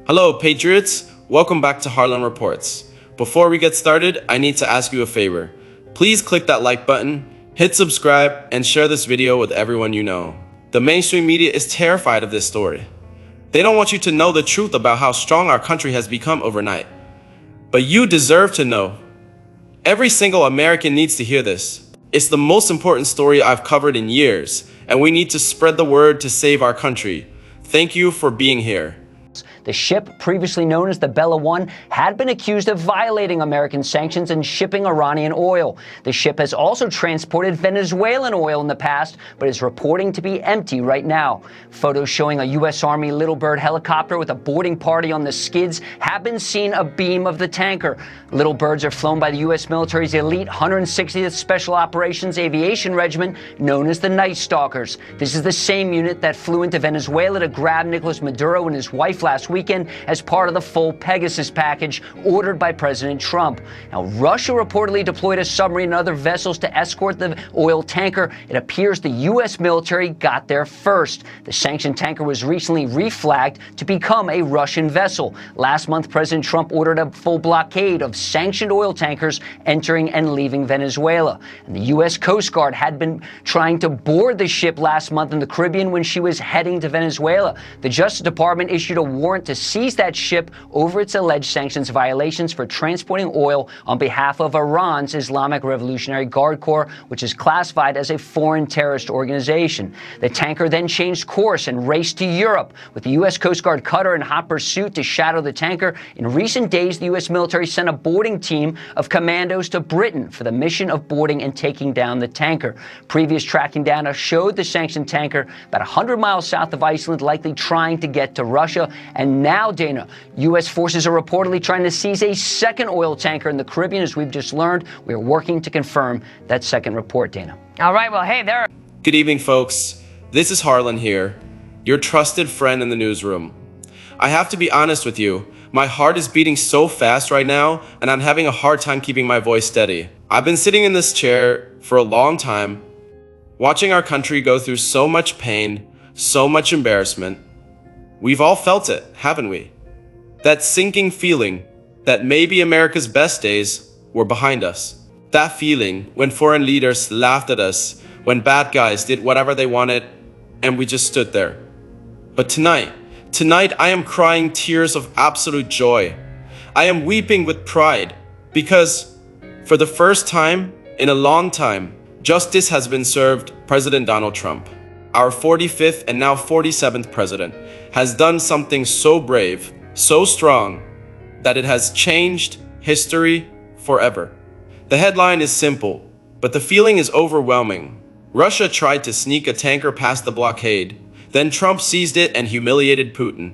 Hello, Patriots. Welcome back to Harlan Reports. Before we get started, I need to ask you a favor. Please click that like button, hit subscribe, and share this video with everyone you know. The mainstream media is terrified of this story. They don't want you to know the truth about how strong our country has become overnight. But you deserve to know. Every single American needs to hear this. It's the most important story I've covered in years, and we need to spread the word to save our country. Thank you for being here. The ship, previously known as the Bella 1, had been accused of violating American sanctions and shipping Iranian oil. The ship has also transported Venezuelan oil in the past, but is reporting to be empty right now. Photos showing a U.S. Army Little Bird helicopter with a boarding party on the skids have been seen abeam of the tanker. Little Birds are flown by the U.S. military's elite 160th Special Operations Aviation Regiment, known as the Night Stalkers. This is the same unit that flew into Venezuela to grab Nicolas Maduro and his wife last weekend as part of the full Pegasus package ordered by President Trump. Now, Russia reportedly deployed a submarine and other vessels to escort the oil tanker. It appears the U.S. military got there first. The sanctioned tanker was recently reflagged to become a Russian vessel. Last month, President Trump ordered a full blockade of sanctioned oil tankers entering and leaving Venezuela. And the U.S. Coast Guard had been trying to board the ship last month in the Caribbean when she was heading to Venezuela. The Justice Department issued a warrant to seize that ship over its alleged sanctions violations for transporting oil on behalf of Iran's Islamic Revolutionary Guard Corps, which is classified as a foreign terrorist organization. The tanker then changed course and raced to Europe, with the U.S. Coast Guard cutter in hot pursuit to shadow the tanker. In recent days, the U.S. military sent a boarding team of commandos to Britain for the mission of boarding and taking down the tanker. Previous tracking data showed the sanctioned tanker about 100 miles south of Iceland, likely trying to get to Russia. And now, Dana, U.S. forces are reportedly trying to seize a second oil tanker in the Caribbean. As we've just learned, we are working to confirm that second report, Dana. All right, well, hey, there. Good evening, folks. This is Harlan here, your trusted friend in the newsroom. I have to be honest with you. My heart is beating so fast right now, and I'm having a hard time keeping my voice steady. I've been sitting in this chair for a long time, watching our country go through so much pain, so much embarrassment. We've all felt it, haven't we? That sinking feeling that maybe America's best days were behind us. That feeling when foreign leaders laughed at us, when bad guys did whatever they wanted, and we just stood there. But tonight I am crying tears of absolute joy. I am weeping with pride because for the first time in a long time, justice has been served President Donald Trump. Our 45th and now 47th president has done something so brave, so strong, that it has changed history forever. The headline is simple, but the feeling is overwhelming. Russia tried to sneak a tanker past the blockade, then Trump seized it and humiliated Putin.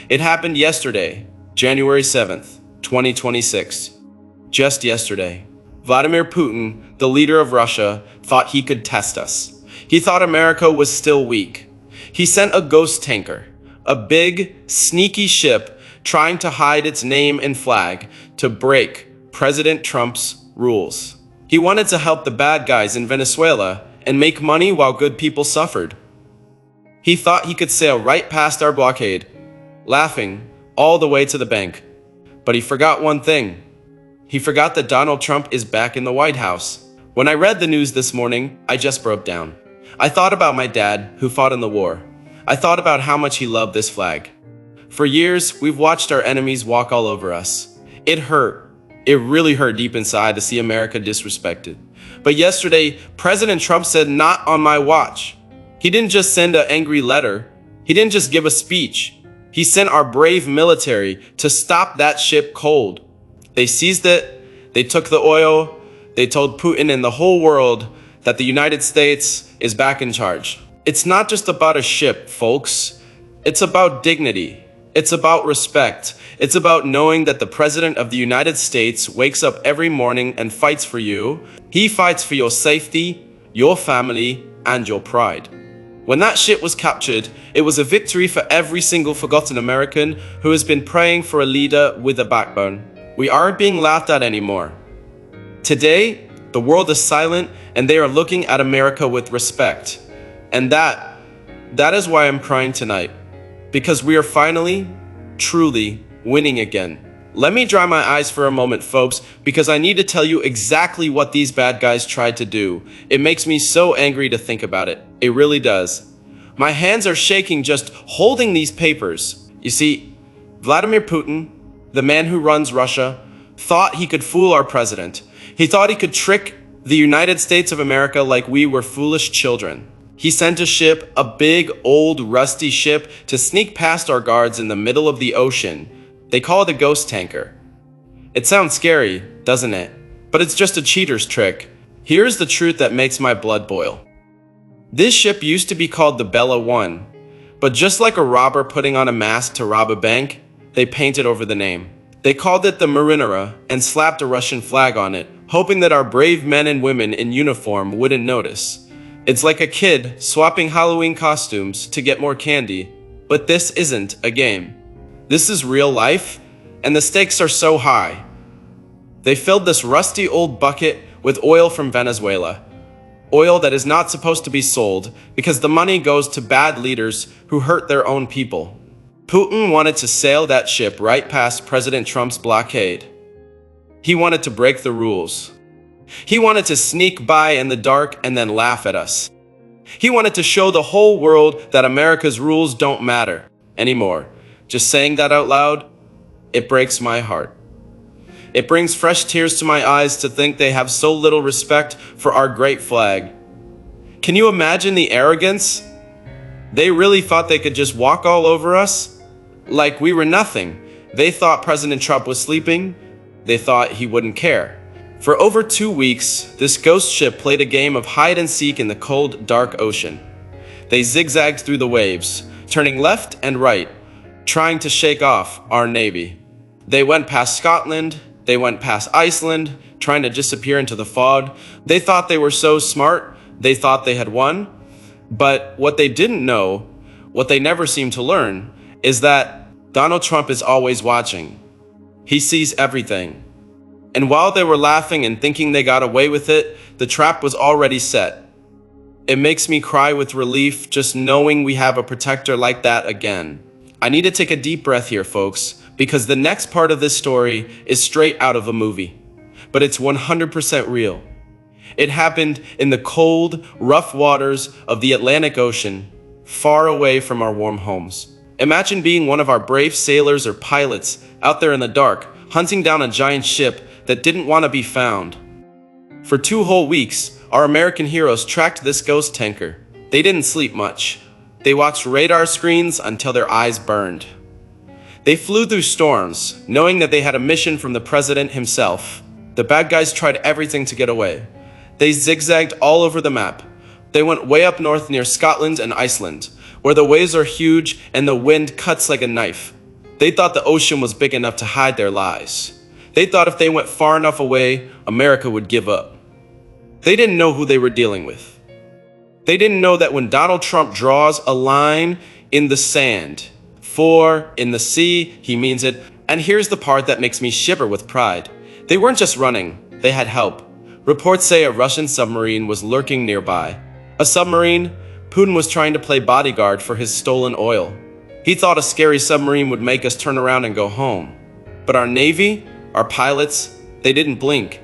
It happened yesterday, January 7th, 2026. Just yesterday, Vladimir Putin, the leader of Russia, thought he could test us. He thought America was still weak. He sent a ghost tanker, a big, sneaky ship trying to hide its name and flag to break President Trump's rules. He wanted to help the bad guys in Venezuela and make money while good people suffered. He thought he could sail right past our blockade, laughing all the way to the bank. But he forgot one thing. He forgot that Donald Trump is back in the White House. When I read the news this morning, I just broke down. I thought about my dad, who fought in the war. I thought about how much he loved this flag. For years, we've watched our enemies walk all over us. It hurt. It really hurt deep inside to see America disrespected. But yesterday, President Trump said, "Not on my watch." He didn't just send an angry letter. He didn't just give a speech. He sent our brave military to stop that ship cold. They seized it. They took the oil. They told Putin and the whole world that the United States is back in charge. It's not just about a ship, folks. It's about dignity. It's about respect. It's about knowing that the President of the United States wakes up every morning and fights for you. He fights for your safety, your family, and your pride. When that ship was captured, it was a victory for every single forgotten American who has been praying for a leader with a backbone. We aren't being laughed at anymore. Today, the world is silent and they are looking at America with respect. And that is why I'm crying tonight. Because we are finally truly winning again. Let me dry my eyes for a moment, folks, because I need to tell you exactly what these bad guys tried to do. It makes me so angry to think about it. It really does. My hands are shaking just holding these papers. You see, Vladimir Putin, the man who runs Russia, thought he could fool our president. He thought he could trick the United States of America like we were foolish children. He sent a ship, a big, old, rusty ship, to sneak past our guards in the middle of the ocean. They call it a ghost tanker. It sounds scary, doesn't it? But it's just a cheater's trick. Here's the truth that makes my blood boil. This ship used to be called the Bella 1, but just like a robber putting on a mask to rob a bank, they painted over the name. They called it the Marinera and slapped a Russian flag on it, hoping that our brave men and women in uniform wouldn't notice. It's like a kid swapping Halloween costumes to get more candy, but this isn't a game. This is real life, and the stakes are so high. They filled this rusty old bucket with oil from Venezuela. Oil that is not supposed to be sold because the money goes to bad leaders who hurt their own people. Putin wanted to sail that ship right past President Trump's blockade. He wanted to break the rules. He wanted to sneak by in the dark and then laugh at us. He wanted to show the whole world that America's rules don't matter anymore. Just saying that out loud, it breaks my heart. It brings fresh tears to my eyes to think they have so little respect for our great flag. Can you imagine the arrogance? They really thought they could just walk all over us? Like we were nothing. They thought President Trump was sleeping. They thought he wouldn't care. For over 2 weeks, this ghost ship played a game of hide and seek in the cold, dark ocean. They zigzagged through the waves, turning left and right, trying to shake off our navy. They went past Scotland, they went past Iceland, trying to disappear into the fog. They thought they were so smart, they thought they had won. But what they didn't know, what they never seemed to learn, is that Donald Trump is always watching. He sees everything. And while they were laughing and thinking they got away with it, the trap was already set. It makes me cry with relief just knowing we have a protector like that again. I need to take a deep breath here, folks, because the next part of this story is straight out of a movie. But it's 100% real. It happened in the cold, rough waters of the Atlantic Ocean, far away from our warm homes. Imagine being one of our brave sailors or pilots out there in the dark, hunting down a giant ship that didn't want to be found. For 2 whole weeks, our American heroes tracked this ghost tanker. They didn't sleep much. They watched radar screens until their eyes burned. They flew through storms, knowing that they had a mission from the president himself. The bad guys tried everything to get away. They zigzagged all over the map. They went way up north near Scotland and Iceland, where the waves are huge and the wind cuts like a knife. They thought the ocean was big enough to hide their lies. They thought if they went far enough away, America would give up. They didn't know who they were dealing with. They didn't know that when Donald Trump draws a line in the sand, for in the sea, he means it. And here's the part that makes me shiver with pride. They weren't just running, they had help. Reports say a Russian submarine was lurking nearby. A submarine? Putin was trying to play bodyguard for his stolen oil. He thought a scary submarine would make us turn around and go home. But our Navy, our pilots, they didn't blink.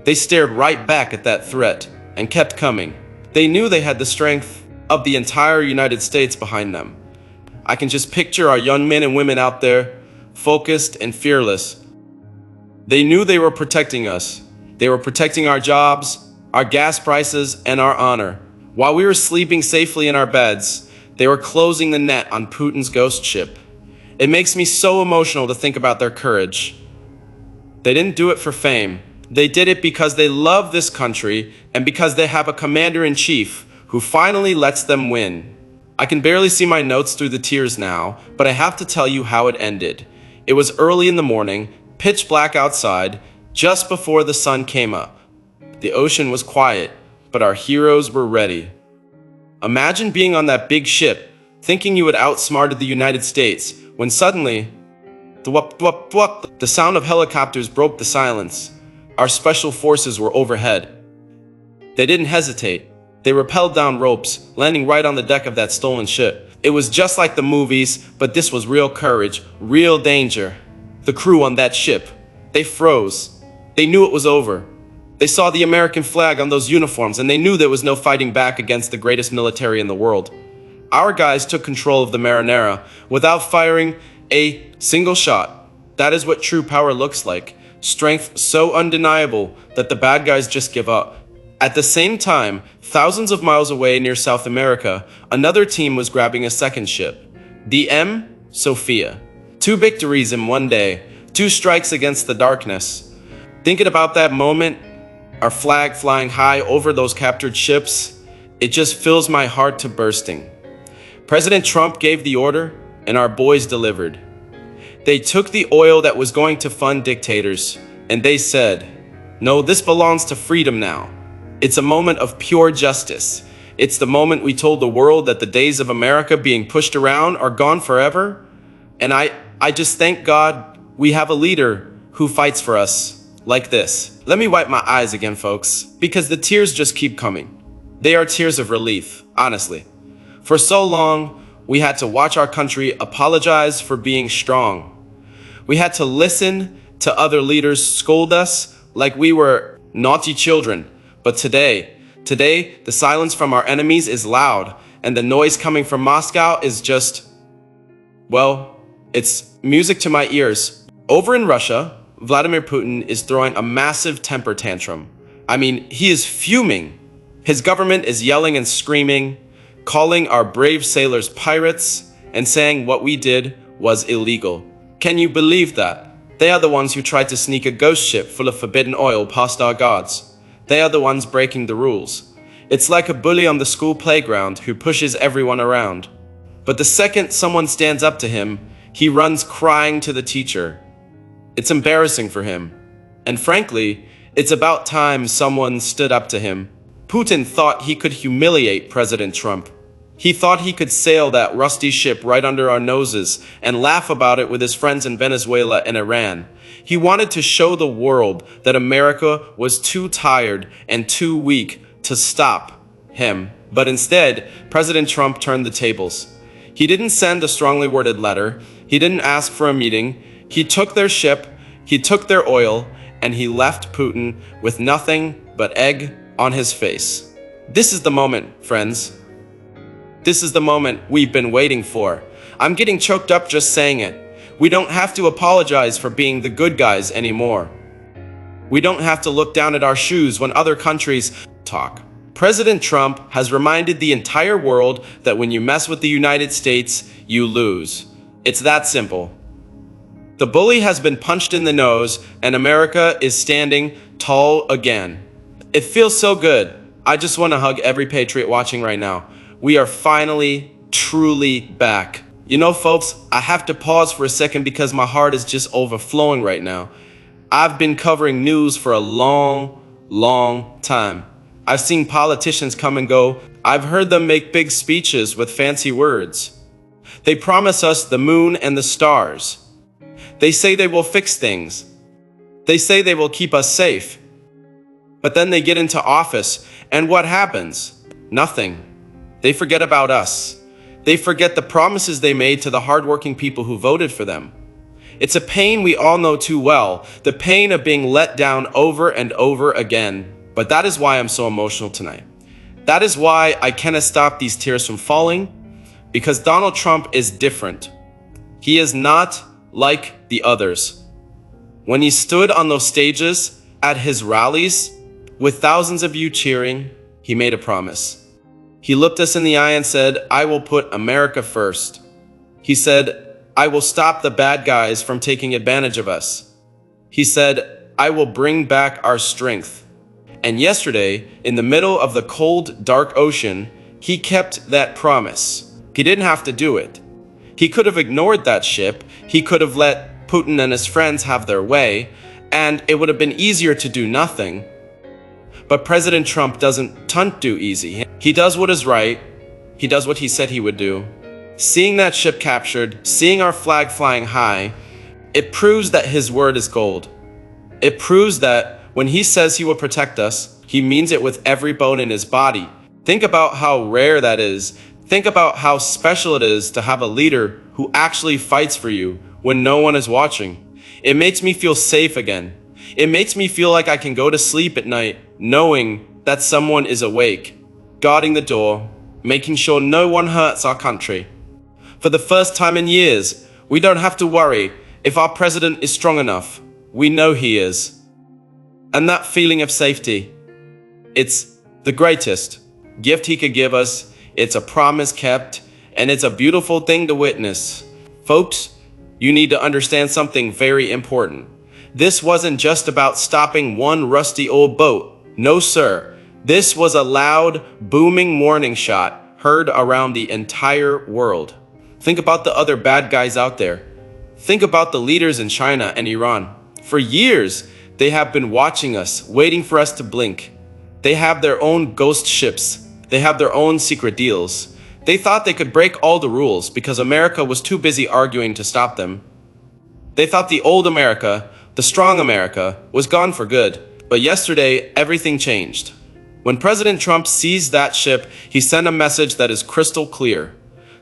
They stared right back at that threat and kept coming. They knew they had the strength of the entire United States behind them. I can just picture our young men and women out there, focused and fearless. They knew they were protecting us. They were protecting our jobs, our gas prices, and our honor. While we were sleeping safely in our beds, they were closing the net on Putin's ghost ship. It makes me so emotional to think about their courage. They didn't do it for fame. They did it because they love this country and because they have a commander-in-chief who finally lets them win. I can barely see my notes through the tears now, but I have to tell you how it ended. It was early in the morning, pitch black outside, just before the sun came up. The ocean was quiet, but our heroes were ready. Imagine being on that big ship, thinking you had outsmarted the United States, when suddenly, the sound of helicopters broke the silence. Our special forces were overhead. They didn't hesitate. They rappelled down ropes, landing right on the deck of that stolen ship. It was just like the movies, but this was real courage, real danger. The crew on that ship, they froze. They knew it was over. They saw the American flag on those uniforms, and they knew there was no fighting back against the greatest military in the world. Our guys took control of the Marinera without firing a single shot. That is what true power looks like. Strength so undeniable that the bad guys just give up. At the same time, thousands of miles away near South America, another team was grabbing a second ship, the M. Sophia. 2 victories in one day, 2 strikes against the darkness. Thinking about that moment, our flag flying high over those captured ships, it just fills my heart to bursting. President Trump gave the order, and our boys delivered. They took the oil that was going to fund dictators, and they said, "No, this belongs to freedom now." It's a moment of pure justice. It's the moment we told the world that the days of America being pushed around are gone forever. And I just thank God we have a leader who fights for us like this. Let me wipe my eyes again, folks, because the tears just keep coming. They are tears of relief, honestly. For so long, we had to watch our country apologize for being strong. We had to listen to other leaders scold us like we were naughty children. But today, the silence from our enemies is loud, and the noise coming from Moscow is just, well, it's music to my ears. Over in Russia, Vladimir Putin is throwing a massive temper tantrum. I mean, he is fuming. His government is yelling and screaming, calling our brave sailors pirates, and saying what we did was illegal. Can you believe that? They are the ones who tried to sneak a ghost ship full of forbidden oil past our guards. They are the ones breaking the rules. It's like a bully on the school playground who pushes everyone around. But the second someone stands up to him, he runs crying to the teacher. It's embarrassing for him. And frankly, it's about time someone stood up to him. Putin thought he could humiliate President Trump. He thought he could sail that rusty ship right under our noses and laugh about it with his friends in Venezuela and Iran. He wanted to show the world that America was too tired and too weak to stop him. But instead, President Trump turned the tables. He didn't send a strongly worded letter. He didn't ask for a meeting. He took their ship, he took their oil, and he left Putin with nothing but egg on his face. This is the moment, friends. This is the moment we've been waiting for. I'm getting choked up just saying it. We don't have to apologize for being the good guys anymore. We don't have to look down at our shoes when other countries talk. President Trump has reminded the entire world that when you mess with the United States, you lose. It's that simple. The bully has been punched in the nose, and America is standing tall again. It feels so good. I just want to hug every patriot watching right now. We are finally, truly back. You know, folks, I have to pause for a second because my heart is just overflowing right now. I've been covering news for a long time. I've seen politicians come and go. I've heard them make big speeches with fancy words. They promise us the moon and the stars. They say they will fix things. They say they will keep us safe. But then they get into office, and what happens? Nothing. They forget about us. They forget the promises they made to the hardworking people who voted for them. It's a pain we all know too well, the pain of being let down over and over again. But that is why I'm so emotional tonight. That is why I cannot stop these tears from falling, because Donald Trump is different. He is not like the others. When he stood on those stages at his rallies with thousands of you cheering, he made a promise. He looked us in the eye and said, "I will put America first." He said, "I will stop the bad guys from taking advantage of us." He said, "I will bring back our strength." And yesterday, in the middle of the cold, dark ocean, he kept that promise. He didn't have to do it. He could have ignored that ship. He could have let Putin and his friends have their way, and it would have been easier to do nothing. But President Trump doesn't do easy. He does what is right. He does what he said he would do. Seeing that ship captured, seeing our flag flying high, it proves that his word is gold. It proves that when he says he will protect us, he means it with every bone in his body. Think about how rare that is Think about how special it is to have a leader who actually fights for you when no one is watching. It makes me feel safe again. It makes me feel like I can go to sleep at night knowing that someone is awake, guarding the door, making sure no one hurts our country. For the first time in years, we don't have to worry if our president is strong enough. We know he is. And that feeling of safety, it's the greatest gift he could give us. It's a promise kept, and it's a beautiful thing to witness. Folks, you need to understand something very important. This wasn't just about stopping one rusty old boat. No, sir. This was a loud, booming warning shot heard around the entire world. Think about the other bad guys out there. Think about the leaders in China and Iran. For years, they have been watching us, waiting for us to blink. They have their own ghost ships. They have their own secret deals. They thought they could break all the rules because America was too busy arguing to stop them. They thought the old America, the strong America, was gone for good. But yesterday, everything changed. When President Trump seized that ship, he sent a message that is crystal clear.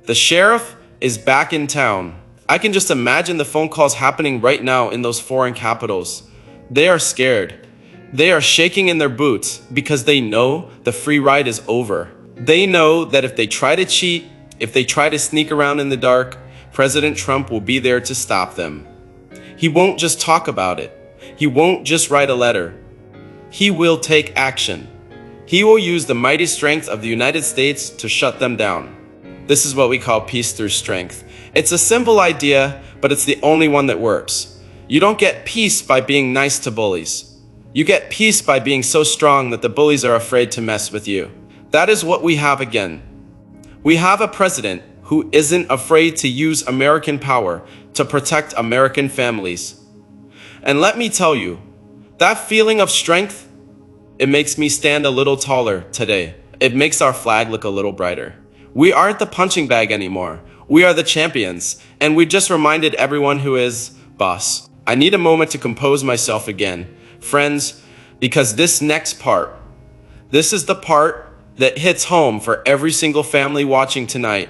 The sheriff is back in town. I can just imagine the phone calls happening right now in those foreign capitals. They are scared. They are shaking in their boots because they know the free ride is over. They know that if they try to cheat, if they try to sneak around in the dark, President Trump will be there to stop them. He won't just talk about it. He won't just write a letter. He will take action. He will use the mighty strength of the United States to shut them down. This is what we call peace through strength. It's a simple idea, but it's the only one that works. You don't get peace by being nice to bullies. You get peace by being so strong that the bullies are afraid to mess with you. That is what we have again. We have a president who isn't afraid to use American power to protect American families. And let me tell you, that feeling of strength, it makes me stand a little taller today. It makes our flag look a little brighter. We aren't the punching bag anymore. We are the champions. And we just reminded everyone who is boss. I need a moment to compose myself again. Friends, because this next part, this is the part that hits home for every single family watching tonight.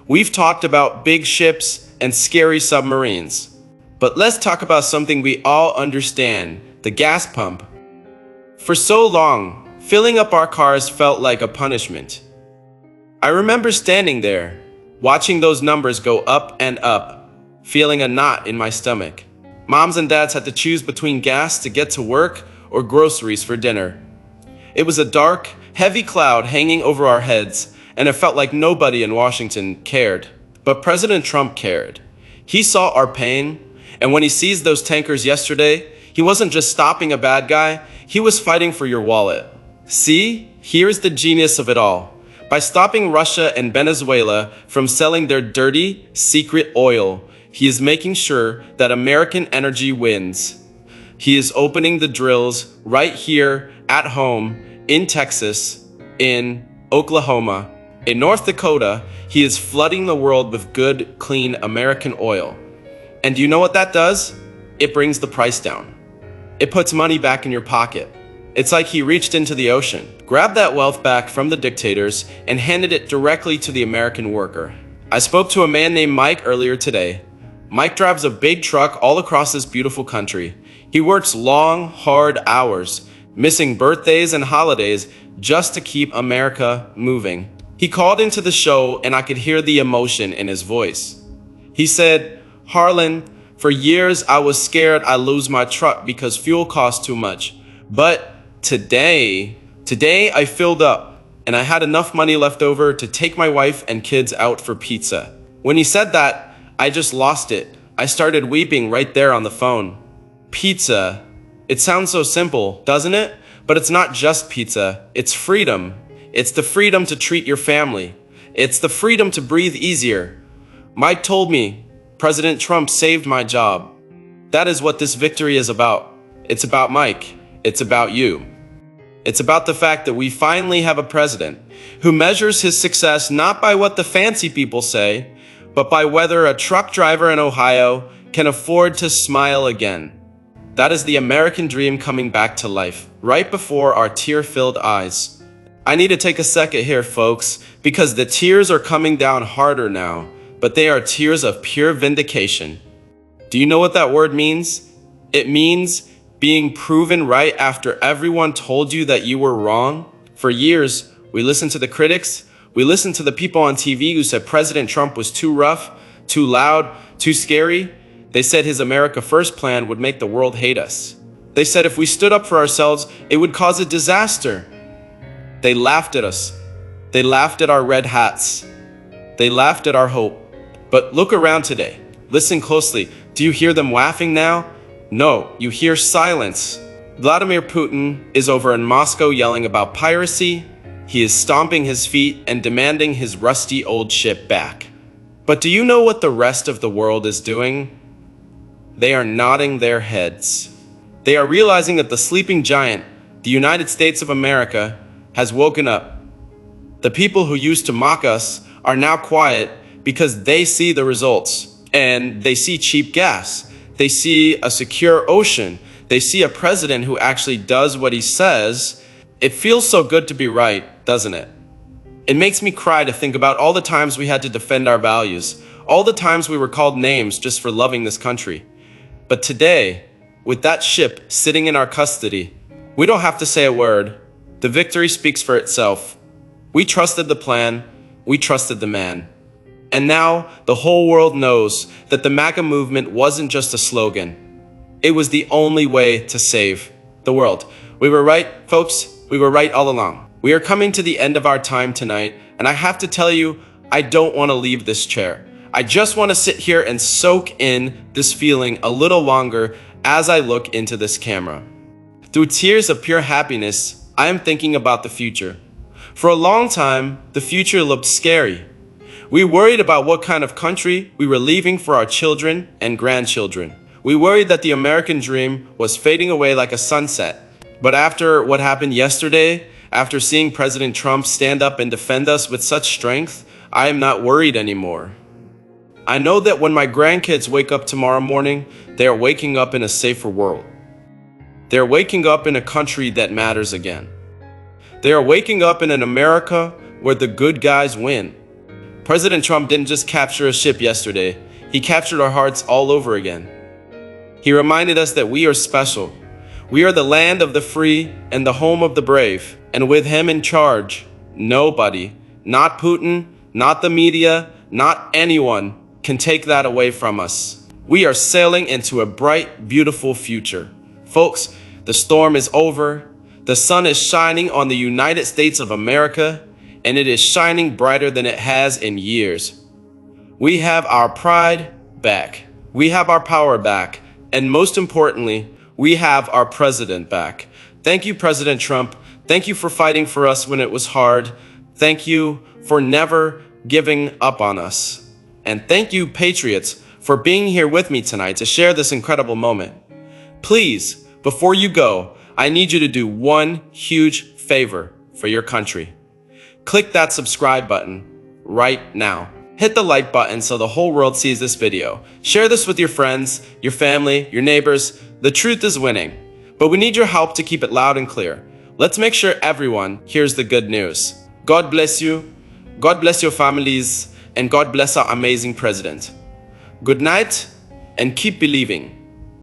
We've talked about big ships and scary submarines, but let's talk about something we all understand, the gas pump. For so long, filling up our cars felt like a punishment. I remember standing there, watching those numbers go up and up, feeling a knot in my stomach. Moms and dads had to choose between gas to get to work or groceries for dinner. It was a dark, heavy cloud hanging over our heads, and it felt like nobody in Washington cared. But President Trump cared. He saw our pain, and when he seized those tankers yesterday, he wasn't just stopping a bad guy, he was fighting for your wallet. See, here's the genius of it all. By stopping Russia and Venezuela from selling their dirty, secret oil, he is making sure that American energy wins. He is opening the drills right here at home in Texas, in Oklahoma, in North Dakota. He is flooding the world with good, clean American oil. And do you know what that does? It brings the price down. It puts money back in your pocket. It's like he reached into the ocean, grabbed that wealth back from the dictators, and handed it directly to the American worker. I spoke to a man named Mike earlier today. Mike drives a big truck all across this beautiful country. He works long, hard hours, missing birthdays and holidays just to keep America moving. He called into the show and I could hear the emotion in his voice. He said, "Harlan, for years I was scared I'd lose my truck because fuel costs too much. But today I filled up and I had enough money left over to take my wife and kids out for pizza." When he said that, I just lost it. I started weeping right there on the phone. Pizza. It sounds so simple, doesn't it? But it's not just pizza. It's freedom. It's the freedom to treat your family. It's the freedom to breathe easier. Mike told me, President Trump saved my job. That is what this victory is about. It's about Mike. It's about you. It's about the fact that we finally have a president who measures his success not by what the fancy people say, but by whether a truck driver in Ohio can afford to smile again. That is the American dream coming back to life, right before our tear-filled eyes. I need to take a second here, folks, because the tears are coming down harder now, but they are tears of pure vindication. Do you know what that word means? It means being proven right after everyone told you that you were wrong. For years, we listened to the critics. We listened to the people on TV who said President Trump was too rough, too loud, too scary. They said his America First plan would make the world hate us. They said if we stood up for ourselves, it would cause a disaster. They laughed at us. They laughed at our red hats. They laughed at our hope. But look around today. Listen closely. Do you hear them laughing now? No, you hear silence. Vladimir Putin is over in Moscow yelling about piracy. He is stomping his feet and demanding his rusty old ship back. But do you know what the rest of the world is doing? They are nodding their heads. They are realizing that the sleeping giant, the United States of America, has woken up. The people who used to mock us are now quiet because they see the results, and they see cheap gas. They see a secure ocean. They see a president who actually does what he says. It feels so good to be right, doesn't it? It makes me cry to think about all the times we had to defend our values, all the times we were called names just for loving this country. But today, with that ship sitting in our custody, we don't have to say a word. The victory speaks for itself. We trusted the plan. We trusted the man. And now the whole world knows that the MAGA movement wasn't just a slogan. It was the only way to save the world. We were right, folks. We were right all along. We are coming to the end of our time tonight, and I have to tell you, I don't want to leave this chair. I just want to sit here and soak in this feeling a little longer as I look into this camera. Through tears of pure happiness, I am thinking about the future. For a long time, the future looked scary. We worried about what kind of country we were leaving for our children and grandchildren. We worried that the American dream was fading away like a sunset. But after what happened yesterday, after seeing President Trump stand up and defend us with such strength, I am not worried anymore. I know that when my grandkids wake up tomorrow morning, they are waking up in a safer world. They are waking up in a country that matters again. They are waking up in an America where the good guys win. President Trump didn't just capture a ship yesterday. He captured our hearts all over again. He reminded us that we are special. We are the land of the free and the home of the brave. And with him in charge, nobody, not Putin, not the media, not anyone, can take that away from us. We are sailing into a bright, beautiful future. Folks, the storm is over. The sun is shining on the United States of America, and it is shining brighter than it has in years. We have our pride back. We have our power back. And most importantly, we have our president back. Thank you, President Trump. Thank you for fighting for us when it was hard. Thank you for never giving up on us. And thank you, patriots, for being here with me tonight to share this incredible moment. Please, before you go, I need you to do one huge favor for your country. Click that subscribe button right now. Hit the like button so the whole world sees this video. Share this with your friends, your family, your neighbors. The truth is winning, but we need your help to keep it loud and clear. Let's make sure everyone hears the good news. God bless you. God bless your families, and God bless our amazing president. Good night, and keep believing.